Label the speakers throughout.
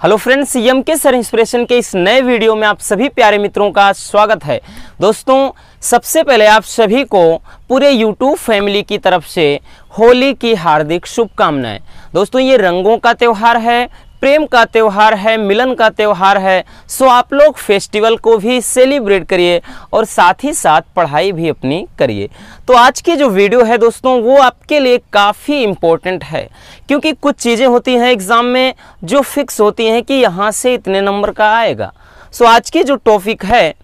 Speaker 1: Hello friends, M के sir inspiration के इस नए वीडियो में आप सभी प्यारे मित्रों का स्वागत है। दोस्तों, सबसे पहले आप सभी को पूरे यूट्यूब फैमिली की तरफ से होली की हार्दिक शुभकामनाएं। दोस्तों, ये रंगों का त्यौहार है, प्रेम का त्यौहार है, मिलन का त्यौहार है। सो आप लोग फेस्टिवल को भी सेलिब्रेट करिए और साथ ही साथ पढ़ाई भी अपनी करिए। तो आज की जो वीडियो है दोस्तों, वो आपके लिए काफ़ी इम्पोर्टेंट है, क्योंकि कुछ चीज़ें होती हैं एग्ज़ाम में जो फिक्स होती हैं कि यहाँ से इतने नंबर का आएगा। सो आज की जो टॉपिक है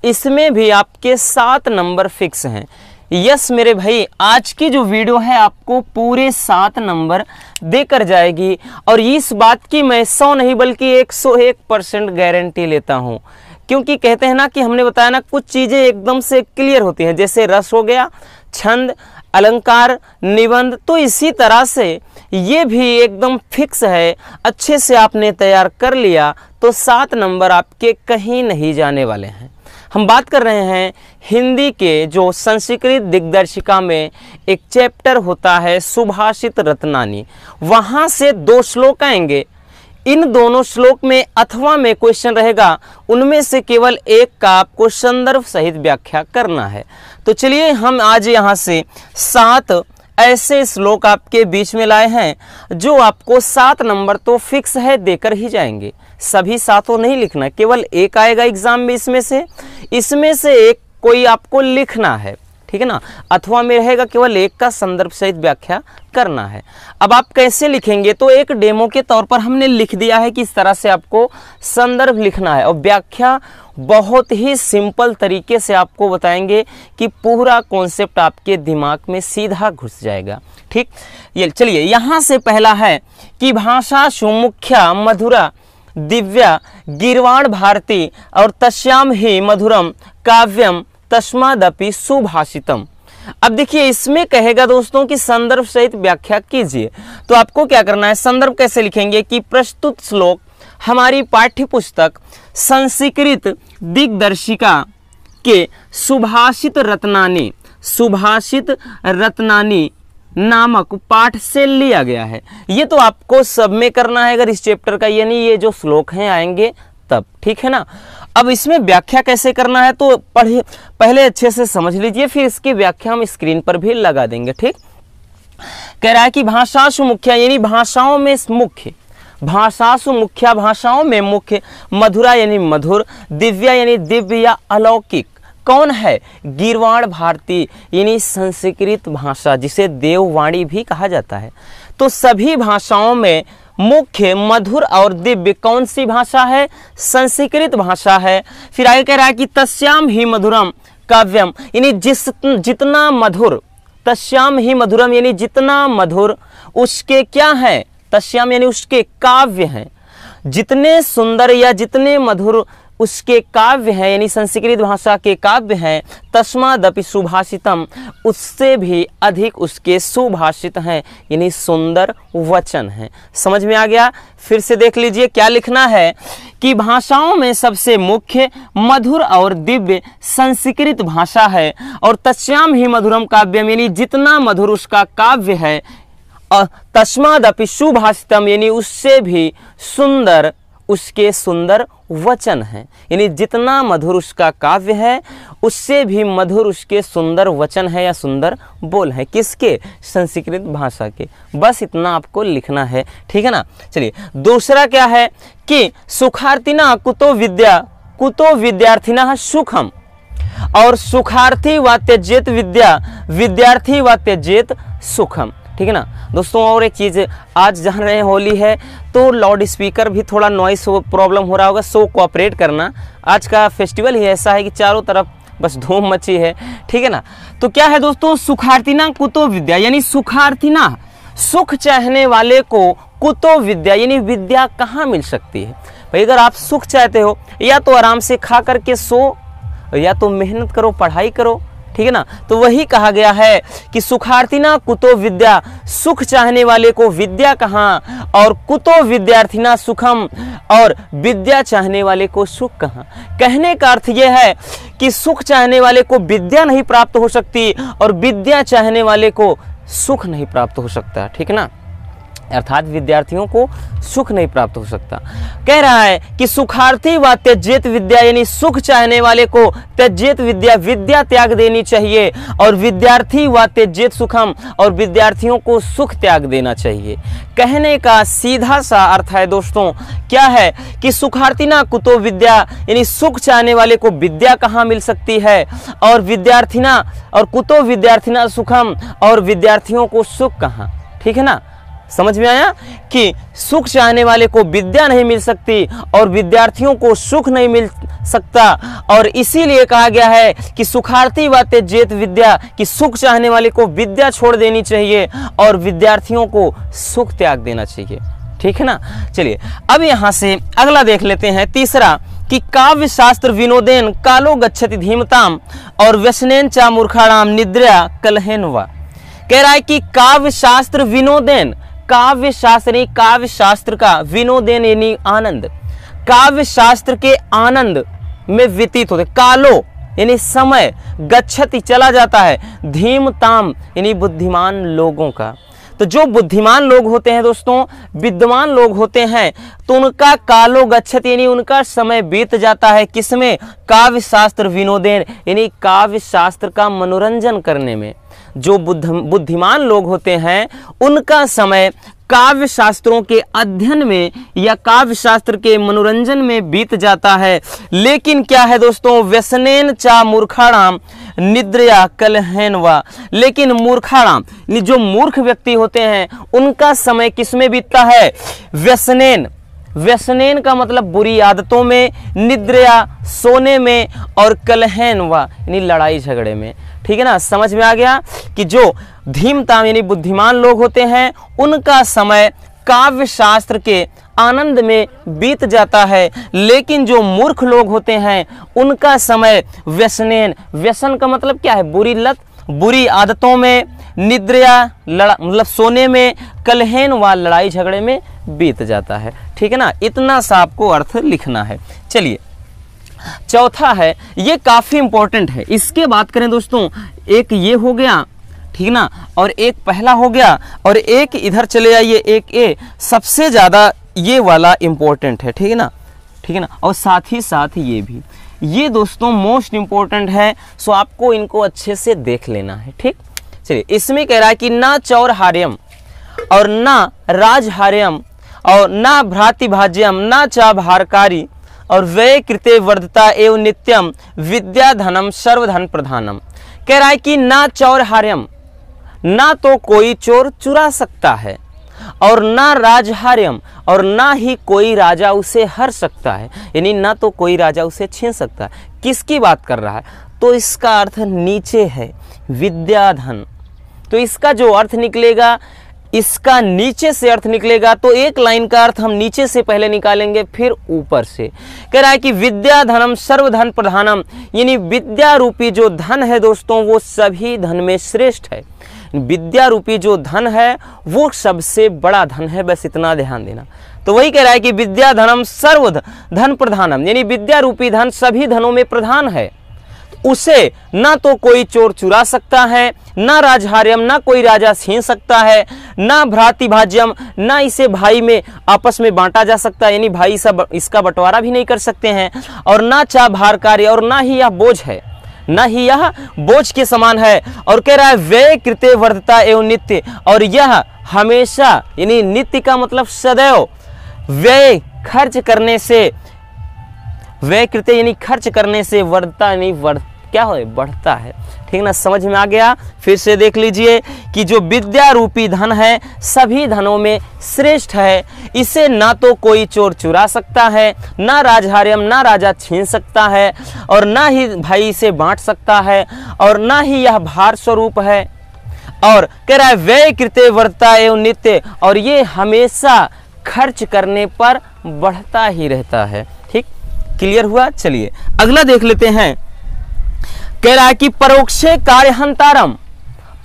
Speaker 1: इसमें भी आपके 7 नंबर फिक्स हैं। यस मेरे भाई, आज की जो वीडियो है आपको पूरे 7 नंबर देकर जाएगी और इस बात की मैं 100 नहीं बल्कि 101% गारंटी लेता हूँ, क्योंकि कहते हैं ना कि हमने बताया ना, कुछ चीज़ें एकदम से क्लियर होती हैं, जैसे रस हो गया, छंद, अलंकार, निबंध। तो इसी तरह से ये भी एकदम फिक्स है। अच्छे से आपने तैयार कर लिया तो 7 नंबर आपके कहीं नहीं जाने वाले हैं। हम बात कर रहे हैं हिंदी के जो संस्कृत दिग्दर्शिका में एक चैप्टर होता है सुभाषित रत्नानी, वहाँ से 2 श्लोक आएंगे। इन दोनों श्लोक में अथवा में क्वेश्चन रहेगा, उनमें से केवल एक का आपको संदर्भ सहित व्याख्या करना है। तो चलिए हम आज यहाँ से 7 ऐसे श्लोक आपके बीच में लाए हैं जो आपको 7 नंबर तो फिक्स है देकर ही जाएंगे। सभी 7 नहीं लिखना, केवल एक आएगा एग्जाम में, इसमें से एक कोई आपको लिखना है, ठीक है ना। अथवा में रहेगा केवल एक का संदर्भ सहित व्याख्या करना है। अब आप कैसे लिखेंगे, तो एक डेमो के तौर पर हमने लिख दिया है कि इस तरह से आपको संदर्भ लिखना है और व्याख्या बहुत ही सिंपल तरीके से आपको बताएंगे कि पूरा कॉन्सेप्ट आपके दिमाग में सीधा घुस जाएगा। ठीक, ये चलिए यहाँ से पहला है कि भाषा सुमुख्या मधुरा दिव्या गीर्वाण भारती और तस्याम ही मधुरम काव्यम तस्मादपि सुभाषितम। अब देखिए इसमें कहेगा दोस्तों कि संदर्भ सहित व्याख्या कीजिए। तो आपको क्या करना है, संदर्भ कैसे लिखेंगे कि प्रस्तुत श्लोक हमारी पाठ्य पुस्तक संस्कृत दिग्दर्शिका के सुभाषित रत्नानी नामक पाठ से लिया गया है। ये तो आपको सब में करना है अगर इस चैप्टर का, यानी ये जो श्लोक हैं आएंगे तब, ठीक है ना। अब इसमें व्याख्या कैसे करना है तो पहले अच्छे से समझ लीजिए, फिर इसकी व्याख्या हम स्क्रीन पर भी लगा देंगे। ठीक, कह रहा है कि भाषासु मुख्या यानी भाषाओं में मुख्य, भाषासु मुख्या भाषाओं में मुख्य, मधुरा यानी मधुर, दिव्या यानी दिव्य या अलौकिक। कौन है, गीर्वाण भारती यानी संस्कृत भाषा, जिसे देववाणी भी कहा जाता है। तो सभी भाषाओं में मुख्य, मधुर और दिव्य कौन सी भाषा है, संस्कृत भाषा है। फिर आगे कह रहा है कि तस्याम ही मधुरम काव्यम यानी जितना मधुर, तस्याम ही मधुरम यानी जितना मधुर उसके क्या है, तस्याम यानी उसके काव्य हैं। जितने सुंदर या जितने मधुर उसके काव्य हैं, यानी संस्कृत भाषा के काव्य हैं। तस्मादपि सुभाषितम, उससे भी अधिक उसके सुभाषित हैं, यानी सुंदर वचन हैं। समझ में आ गया। फिर से देख लीजिए क्या लिखना है कि भाषाओं में सबसे मुख्य, मधुर और दिव्य संस्कृत भाषा है और तस्याम ही मधुरम काव्यम यानी जितना मधुर उसका काव्य है, और तस्मादपि सुभाषितम यानी उससे भी सुंदर उसके सुंदर वचन हैं, यानी जितना मधुर उसका काव्य है उससे भी मधुर उसके सुंदर वचन है या सुंदर बोल है। किसके, संस्कृत भाषा के। बस इतना आपको लिखना है, ठीक है ना। चलिए दूसरा क्या है कि सुखार्थिना कुतो विद्यार्थिना सुखम और सुखार्थी व त्यजेत विद्या विद्यार्थी व त्यजेत सुखम, ठीक है ना। दोस्तों और एक चीज़, आज जान रहे हैं होली है तो लाउड स्पीकर भी थोड़ा नॉइस प्रॉब्लम हो रहा होगा, सो कोऑपरेट करना। आज का फेस्टिवल ही ऐसा है कि चारों तरफ बस धूम मची है, ठीक है ना। तो क्या है दोस्तों, सुखार्थिना कुतो विद्या यानी सुखार्थिना, सुख चाहने वाले को, कुतो विद्या यानी विद्या कहाँ मिल सकती है। भाई अगर आप सुख चाहते हो या तो आराम से खा करके सो या तो मेहनत करो, पढ़ाई करो, ठीक है ना। तो वही कहा गया है कि सुखार्थिना कुतो विद्या, सुख चाहने वाले को विद्या कहाँ, और कुतो विद्यार्थिना सुखम, और विद्या चाहने वाले को सुख कहाँ। कहने का अर्थ यह है कि सुख चाहने वाले को विद्या नहीं प्राप्त हो सकती और विद्या चाहने वाले को सुख नहीं प्राप्त हो सकता, ठीक है ना। अर्थात विद्यार्थियों को सुख नहीं प्राप्त हो सकता। कह रहा है कि सुखार्थी व त्यजेत विद्या, यानी सुख चाहने वाले को त्यजेत विद्या, विद्या त्याग देनी चाहिए, और विद्यार्थी व त्यजेत सुखम, और विद्यार्थियों को सुख त्याग देना चाहिए। कहने का सीधा सा अर्थ है दोस्तों क्या है कि सुखार्थी ना कुतो विद्या, यानी सुख चाहने वाले को विद्या कहाँ मिल सकती है, और विद्यार्थिना और कुतो विद्यार्थिना सुखम, और विद्यार्थियों को सुख कहाँ। ठीक है ना, समझ में आया कि सुख चाहने वाले को विद्या नहीं मिल सकती और विद्यार्थियों को सुख नहीं मिल सकता, और इसीलिए कहा गया है कि सुखार्थी व त्यजेत विद्या, कि सुख चाहने वाले को विद्या छोड़ देनी चाहिए और विद्यार्थियों को सुख त्याग देना चाहिए। ठीक है ना। चलिए अब यहां से अगला देख लेते हैं, तीसरा, कि काव्य शास्त्र विनोदेन कालो गच्छति धीमताम, और व्यसनेन चा मूर्खाणाम निद्रया कलहेन वा। कह रहा है कि काव्य शास्त्र विनोदेन, काव्य शास्त्र, काव्य शास्त्र का विनोदेन यानी आनंद, काव्य शास्त्र के आनंद में व्यतीत होते, कालो यानी समय, गच्छति चला जाता है, धीमताम यानी बुद्धिमान लोगों का। तो जो बुद्धिमान लोग होते हैं दोस्तों, विद्वान लोग होते हैं, तो उनका कालो गच्छति यानी उनका समय बीत जाता है किसमें, काव्य शास्त्र विनोदेन यानी काव्य शास्त्र का मनोरंजन करने में। जो बुद्धिमान लोग होते हैं उनका समय काव्य शास्त्रों के अध्ययन में या काव्य शास्त्र के मनोरंजन में बीत जाता है। लेकिन क्या है दोस्तों, व्यसनेन चा मूर्खाणाम निद्रया कलहेन वा, लेकिन मूर्खाणाम जो मूर्ख व्यक्ति होते हैं उनका समय किसमें बीतता है, व्यसनेन, व्यसनेन का मतलब बुरी आदतों में, निद्रया सोने में, और कलहेन वा यानी लड़ाई झगड़े में। ठीक है ना, समझ में आ गया कि जो धीमताम यानी बुद्धिमान लोग होते हैं उनका समय काव्य शास्त्र के आनंद में बीत जाता है, लेकिन जो मूर्ख लोग होते हैं उनका समय व्यसनेन, व्यसन का मतलब क्या है, बुरी लत, बुरी आदतों में, निद्रया मतलब सोने में, कलहेन व लड़ाई झगड़े में बीत जाता है। ठीक है ना, इतना सा आपको अर्थ लिखना है। चलिए चौथा है, ये काफी इंपॉर्टेंट है, इसके बात करें दोस्तों, एक ये हो गया, ठीक ना, और एक पहला हो गया, और एक इधर चले आइए, एक ए, सबसे ज्यादा ये वाला इंपॉर्टेंट है। ठीक है ना, ठीक है ना, और साथ ही साथ ये भी, ये दोस्तों मोस्ट इंपॉर्टेंट है, सो आपको इनको अच्छे से देख लेना है। ठीक, चलिए इसमें कह रहा है कि ना चौरहार्यम और ना राजहार्यम और ना भ्रातिभाज्यम ना चा भारकारी और व्यय कृते वर्धता एवं नित्यम विद्या धनम सर्वधन प्रधानम। कह रहा है कि ना चौरहार्यम, ना तो कोई चोर चुरा सकता है, और ना राजहार्यम, और ना ही कोई राजा उसे हर सकता है, यानी ना तो कोई राजा उसे छीन सकता है। किसकी बात कर रहा है, तो इसका अर्थ नीचे है, विद्याधन। तो इसका जो अर्थ निकलेगा, इसका नीचे से अर्थ निकलेगा, तो एक लाइन का अर्थ हम नीचे से पहले निकालेंगे फिर ऊपर से। कह रहा है कि विद्या धनम सर्वधन प्रधानम, यानी विद्या रूपी जो धन है दोस्तों वो सभी धन में श्रेष्ठ है। विद्या रूपी जो धन है वो सबसे बड़ा धन है, बस इतना ध्यान देना। तो वही कह रहा है कि विद्या धनम सर्वधन प्रधानम, यानी विद्या रूपी धन सभी धनों में प्रधान है, उसे ना तो कोई चोर चुरा सकता है, ना राजहार्यम ना कोई राजा छीन सकता है, ना भ्रातिभाज्यम ना इसे भाई में आपस में बांटा जा सकता है, यानी भाई सब इसका बंटवारा भी नहीं कर सकते हैं, और ना चा भारकारी, और ना ही यह बोझ है, ना ही यह बोझ के समान है। और कह रहा है व्यय कृते वर्धता एवं नित्य, और यह हमेशा यानी नित्य का मतलब सदैव, व्यय खर्च करने से, व्यय कृते यानी खर्च करने से, वर्धता यानी क्या हो बढ़ता है। ठीक ना, समझ में आ गया। फिर से देख लीजिए कि जो विद्या रूपी धन है सभी धनों में श्रेष्ठ है, इसे ना तो कोई चोर चुरा सकता है, ना राजहार्यम ना राजा छीन सकता है, और ना ही भाई से बांट सकता है, और ना ही यह भार स्वरूप है। और कह रहा है व्यय कृते वर्धता एवं नित्य, और ये हमेशा खर्च करने पर बढ़ता ही रहता है। ठीक, क्लियर हुआ। चलिए अगला देख लेते हैं। कह रहा है कि परोक्षे कार्यहंतारम,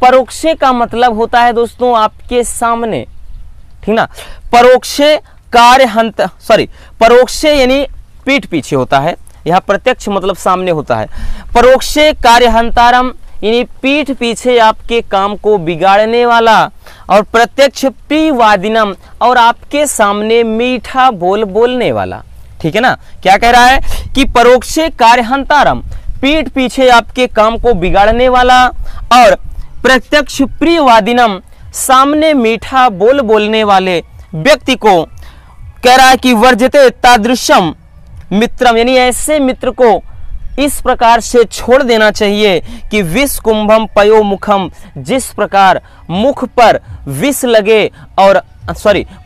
Speaker 1: परोक्षे का मतलब होता है दोस्तों आपके सामने, ठीक ना, परोक्षे कार्यहंत परोक्षे यानी पीठ पीछे होता है, यह प्रत्यक्ष मतलब सामने होता है। परोक्षे कार्यहंतारम यानी पीठ पीछे आपके काम को बिगाड़ने वाला, और प्रत्यक्ष प्रियवादिनम, और आपके सामने मीठा बोल बोलने वाला। ठीक है ना, क्या कह रहा है कि परोक्षे कार्यहंतारम, पीठ पीछे आपके काम को बिगाड़ने वाला, और प्रत्यक्ष प्रियवादिनम, सामने मीठा बोल बोलने वाले व्यक्ति को कह रहा है कि वर्जते तादृशम मित्रम, यानी ऐसे मित्र को इस प्रकार से छोड़ देना चाहिए कि विष कुंभम पयो मुखम, जिस प्रकार मुख पर विष लगे और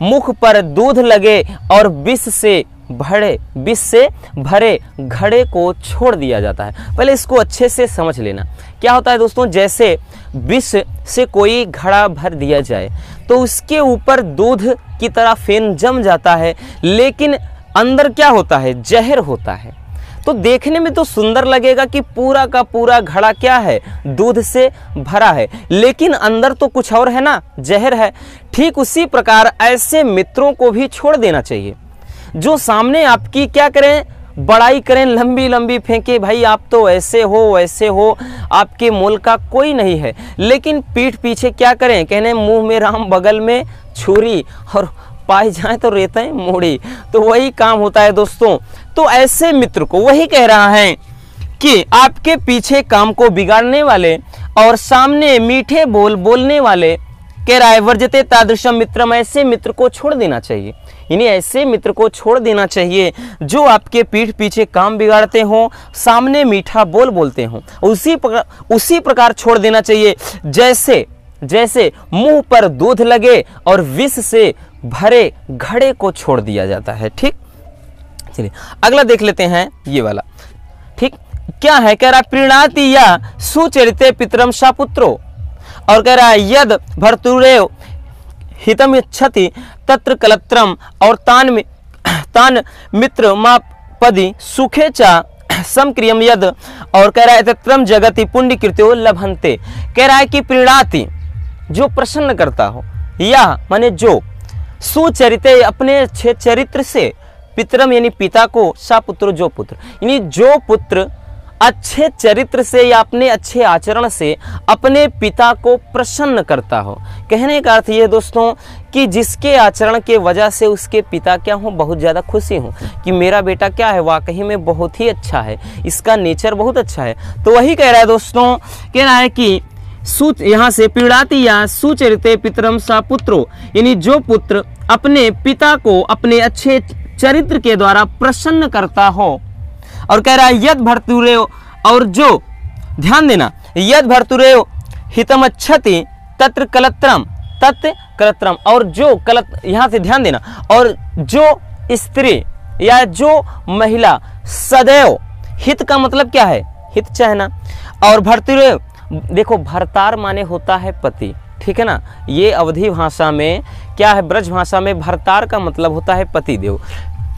Speaker 1: मुख पर दूध लगे और विष से भरे घड़े को छोड़ दिया जाता है। पहले इसको अच्छे से समझ लेना। क्या होता है दोस्तों, जैसे विष से कोई घड़ा भर दिया जाए तो उसके ऊपर दूध की तरह फेन जम जाता है, लेकिन अंदर क्या होता है, जहर होता है। तो देखने में तो सुंदर लगेगा कि पूरा का पूरा घड़ा क्या है, दूध से भरा है, लेकिन अंदर तो कुछ और है ना, जहर है। ठीक उसी प्रकार ऐसे मित्रों को भी छोड़ देना चाहिए जो सामने आपकी क्या करें, बड़ाई करें, लंबी लंबी फेंके, भाई आप तो ऐसे हो, आपके मोल का कोई नहीं है, लेकिन पीठ पीछे क्या करें, कहने मुंह में राम बगल में छुरी, और पाई जाए तो रेतें मोड़ी। तो वही काम होता है दोस्तों। तो ऐसे मित्र को वही कह रहा है कि आपके पीछे काम को बिगाड़ने वाले और सामने मीठे बोल बोलने वाले, कह रहा है वर्जते तादृशम मित्रम, ऐसे मित्र को छोड़ देना चाहिए। यानी ऐसे मित्र को छोड़ देना चाहिए जो आपके पीठ पीछे काम बिगाड़ते हों, सामने मीठा बोल बोलते हों। उसी प्रकार छोड़ देना चाहिए जैसे मुंह पर दूध लगे और विष से भरे घड़े को छोड़ दिया जाता है। ठीक, चलिए अगला देख लेते हैं ये वाला। ठीक, क्या है, कह रहा प्रीणाति या सुचरिते पितरम शापुत्रो, और कह रहा है यद भर्तुरेव हितम इच्छति तत्र कलत्रम, और तान मित्र मापदि सुखे चा समक्रियम यद, और कह रहा है तत्रम जगति पुण्य कृत्यो लभन्ते। कह रहा है कि प्रीणाति, जो प्रसन्न करता हो, या माने जो सुचरिते, अपने अच्छे चरित्र से, पितरम यानी पिता को, सा पुत्र जो पुत्र, यानी जो पुत्र अच्छे चरित्र से या अपने अच्छे आचरण से अपने पिता को प्रसन्न करता हो। कहने का अर्थ ये दोस्तों कि जिसके आचरण के वजह से उसके पिता क्या हो, बहुत ज़्यादा खुशी हो कि मेरा बेटा क्या है, वाकई में बहुत ही अच्छा है, इसका नेचर बहुत अच्छा है। तो वही कह रहा है दोस्तों, कह रहा है कि यहाँ से पीड़ाती या सुचरिते पितरम सा पुत्रो, यानी जो पुत्र अपने पिता को अपने अच्छे चरित्र के द्वारा प्रसन्न करता हो। और कह रहा है यद भर्तुरेव, और जो ध्यान देना, यद भर्तुरेव हितमच्छति तत्र कलत्रम, और जो यहाँ से ध्यान देना, और जो स्त्री या जो महिला सदैव, हित का मतलब क्या है, हित चाहना, और भर्तुरेव, देखो भरतार माने होता है पति, ठीक है ना, ये अवधी भाषा में क्या है, ब्रज भाषा में भरतार का मतलब होता है पति देव।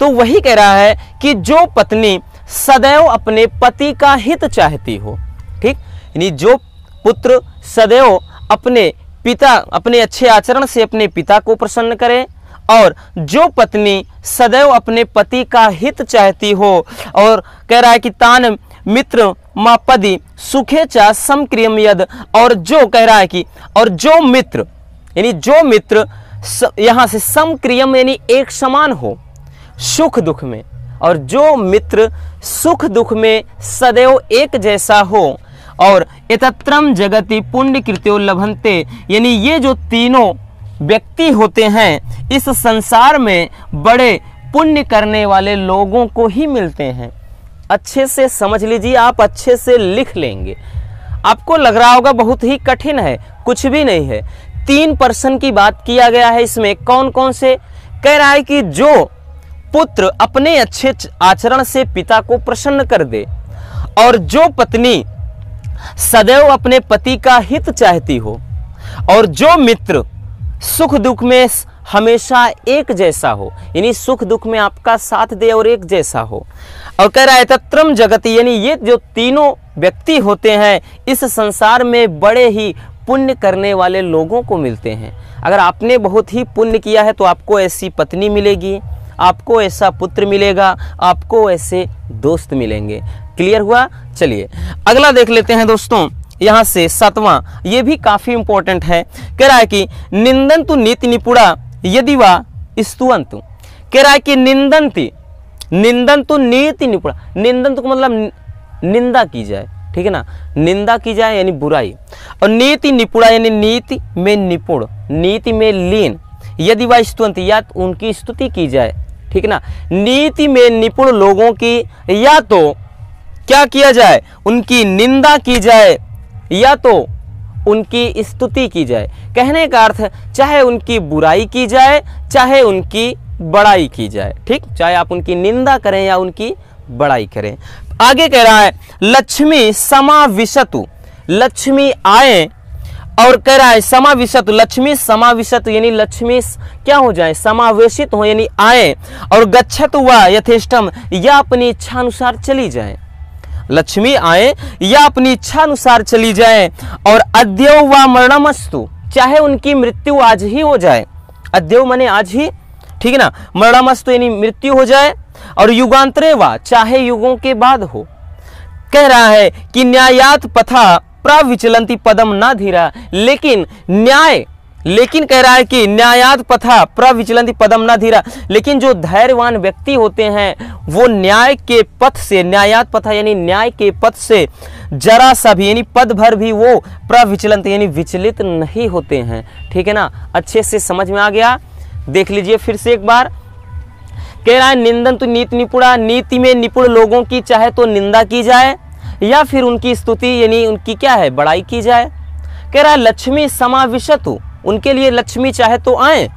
Speaker 1: तो वही कह रहा है कि जो पत्नी सदैव अपने पति का हित चाहती हो, ठीक, यानी जो पुत्र सदैव अपने अच्छे आचरण से अपने पिता को प्रसन्न करे, और जो पत्नी सदैव अपने पति का हित चाहती हो। और कह रहा है कि तान मित्र मापदि सुखे चा समक्रियम यद, और जो कह रहा है कि और जो मित्र, यानी जो मित्र यहाँ से समक्रियम यानी एक समान हो सुख दुख में, और जो मित्र सुख दुख में सदैव एक जैसा हो। और एतत्रम जगति पुण्य कृत्यो लभन्ते, यानी ये जो तीनों व्यक्ति होते हैं इस संसार में बड़े पुण्य करने वाले लोगों को ही मिलते हैं। अच्छे से समझ लीजिए, आप अच्छे से लिख लेंगे। आपको लग रहा होगा बहुत ही कठिन है, कुछ भी नहीं है। 3 पर्सन की बात किया गया है इसमें। कौन कौन से? कह रहा है कि जो पुत्र अपने अच्छे आचरण से पिता को प्रसन्न कर दे, और जो पत्नी सदैव अपने पति का हित चाहती हो, और जो मित्र सुख दुख में हमेशा एक जैसा हो, यानी सुख दुख में आपका साथ दे और एक जैसा हो। और कह रहा है तत्रम जगति, यानी ये जो तीनों व्यक्ति होते हैं इस संसार में बड़े ही पुण्य करने वाले लोगों को मिलते हैं। अगर आपने बहुत ही पुण्य किया है तो आपको ऐसी पत्नी मिलेगी, आपको ऐसा पुत्र मिलेगा, आपको ऐसे दोस्त मिलेंगे। क्लियर हुआ? चलिए अगला देख लेते हैं दोस्तों। यहां से 7वां, ये भी काफी इंपॉर्टेंट है। कह रहा है कि निंदन्तु नीति निपुणा यदि वा स्तुवन्तु। कह रहा है कि निंदन्तु नीति निपुणा, निंदन्तु का मतलब निंदा की जाए, ठीक है ना, निंदा की जाए यानी बुराई, और नीति निपुणा यानी नीति में निपुण, नीति में लीन, यदि वा स्तुवन्तु या उनकी स्तुति की जाए, ठीक है ना। नीति में निपुण लोगों की या तो क्या किया जाए, उनकी निंदा की जाए या तो उनकी स्तुति की जाए। कहने का अर्थ चाहे उनकी बुराई की जाए चाहे उनकी बड़ाई की जाए, ठीक, चाहे आप उनकी निंदा करें या उनकी बड़ाई करें। आगे कह रहा है लक्ष्मी समाविशतु, लक्ष्मी आए, और कह रहा है समाविशतु, लक्ष्मी समाविशतु यानी लक्ष्मी क्या हो जाए, समावेशित हो यानी आए, और गच्छतु वा यथेष्टम या अपनी इच्छा अनुसार चली जाए। लक्ष्मी आए या अपनी इच्छा अनुसार चली जाए, और अद्यौ वा मरणमस्तु, चाहे उनकी मृत्यु आज ही हो जाए, अद्यौ माने आज ही, ठीक है ना, मरणमस्तु यानी मृत्यु हो जाए, और युगांतरे वा चाहे युगों के बाद हो। कह रहा है कि न्यायात पथा प्रविचलंती पदम ना धीरा, लेकिन न्याय, लेकिन कह रहा है कि न्यायात पथा प्रविचलंती पदम ना धीरा, लेकिन जो धैर्यवान व्यक्ति होते हैं वो न्याय के पथ से, न्यायात पथा यानी न्याय के पथ से जरा सा भी यानी पद भर भी वो प्रविचलंत यानी विचलित नहीं होते हैं, ठीक है ना। अच्छे से समझ में आ गया, देख लीजिए फिर से एक बार। कह रहा है निंदन्तु नीति निपुणा, नीति में निपुण लोगों की चाहे तो निंदा की जाए या फिर उनकी स्तुति यानी उनकी क्या है, बड़ाई की जाए। कह रहा है लक्ष्मी समाविशतु, उनके लिए लक्ष्मी चाहे तो आए,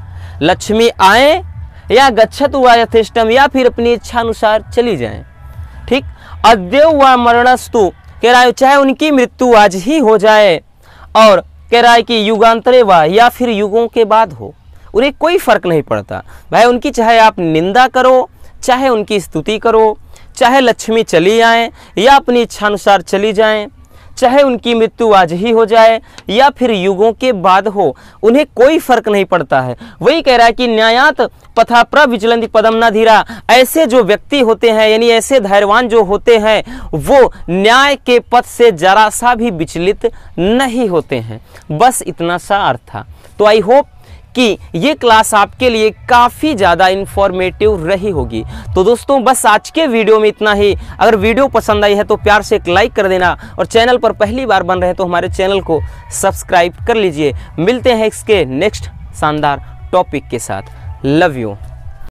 Speaker 1: लक्ष्मी आए या गच्छतु वा यथेष्टम या फिर अपनी इच्छा अनुसार चली जाए, ठीक। अद्यौ वा मरणस्तु, कह रहा है चाहे उनकी मृत्यु आज ही हो जाए, और कह रहा है कि युगांतरे वा या फिर युगों के बाद हो, उन्हें कोई फर्क नहीं पड़ता भाई, उनकी चाहे आप निंदा करो चाहे उनकी स्तुति करो, चाहे लक्ष्मी चली आए या अपनी इच्छानुसार चली जाएं, चाहे उनकी मृत्यु आज ही हो जाए या फिर युगों के बाद हो, उन्हें कोई फर्क नहीं पड़ता है। वही कह रहा है कि न्यायात पथा प्रविचलंती पदम ना धीरा, ऐसे जो व्यक्ति होते हैं यानी ऐसे धैर्यवान जो होते हैं वो न्याय के पथ से जरा सा भी विचलित नहीं होते हैं। बस इतना सा अर्थ था। तो आई होप कि ये क्लास आपके लिए काफ़ी ज़्यादा इन्फॉर्मेटिव रही होगी। तो दोस्तों बस आज के वीडियो में इतना ही। अगर वीडियो पसंद आई है तो प्यार से एक लाइक कर देना, और चैनल पर पहली बार बन रहे हैं तो हमारे चैनल को सब्सक्राइब कर लीजिए। मिलते हैं इसके नेक्स्ट शानदार टॉपिक के साथ। Love you.